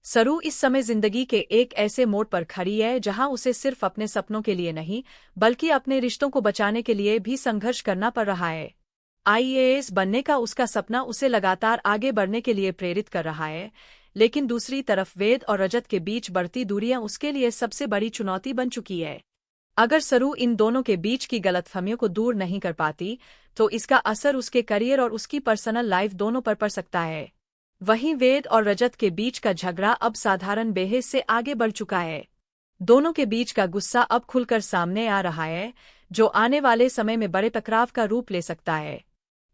सरू इस समय जिंदगी के एक ऐसे मोड़ पर खड़ी है जहां उसे सिर्फ अपने सपनों के लिए नहीं बल्कि अपने रिश्तों को बचाने के लिए भी संघर्ष करना पड़ रहा है। आईएएस बनने का उसका सपना उसे लगातार आगे बढ़ने के लिए प्रेरित कर रहा है, लेकिन दूसरी तरफ वेद और रजत के बीच बढ़ती दूरियां उसके लिए सबसे बड़ी चुनौती बन चुकी है। अगर सरू इन दोनों के बीच की गलतफहमियों को दूर नहीं कर पाती, तो इसका असर उसके करियर और उसकी पर्सनल लाइफ दोनों पर पड़ सकता है। वहीं वेद और रजत के बीच का झगड़ा अब साधारण बहस से आगे बढ़ चुका है। दोनों के बीच का गुस्सा अब खुलकर सामने आ रहा है, जो आने वाले समय में बड़े टकराव का रूप ले सकता है।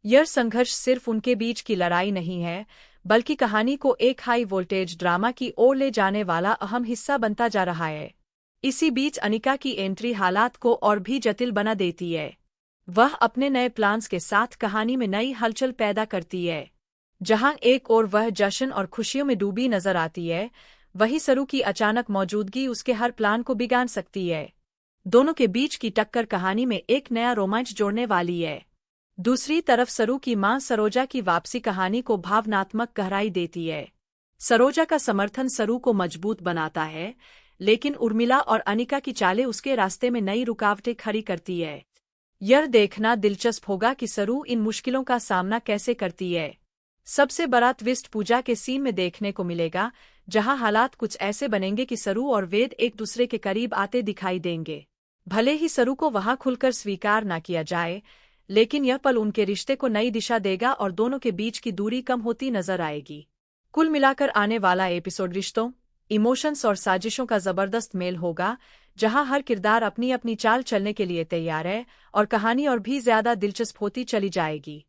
यह संघर्ष सिर्फ उनके बीच की लड़ाई नहीं है, बल्कि कहानी को एक हाई वोल्टेज ड्रामा की ओर ले जाने वाला अहम हिस्सा बनता जा रहा है। इसी बीच अनिका की एंट्री हालात को और भी जटिल बना देती है। वह अपने नए प्लान्स के साथ कहानी में नई हलचल पैदा करती है। जहां एक ओर वह जश्न और खुशियों में डूबी नजर आती है, वहीं सरू की अचानक मौजूदगी उसके हर प्लान को बिगाड़ सकती है। दोनों के बीच की टक्कर कहानी में एक नया रोमांच जोड़ने वाली है। दूसरी तरफ सरू की मां सरोजा की वापसी कहानी को भावनात्मक गहराई देती है। सरोजा का समर्थन सरू को मजबूत बनाता है, लेकिन उर्मिला और अनिका की चालें उसके रास्ते में नई रुकावटें खड़ी करती है। यह देखना दिलचस्प होगा कि सरू इन मुश्किलों का सामना कैसे करती है। सबसे बड़ा ट्विस्ट पूजा के सीन में देखने को मिलेगा, जहां हालात कुछ ऐसे बनेंगे कि सरू और वेद एक दूसरे के करीब आते दिखाई देंगे। भले ही सरू को वहां खुलकर स्वीकार न किया जाए, लेकिन यह पल उनके रिश्ते को नई दिशा देगा और दोनों के बीच की दूरी कम होती नजर आएगी। कुल मिलाकर आने वाला एपिसोड रिश्तों, इमोशंस और साजिशों का जबरदस्त मेल होगा, जहां हर किरदार अपनी अपनी चाल चलने के लिए तैयार है और कहानी और भी ज्यादा दिलचस्प होती चली जाएगी।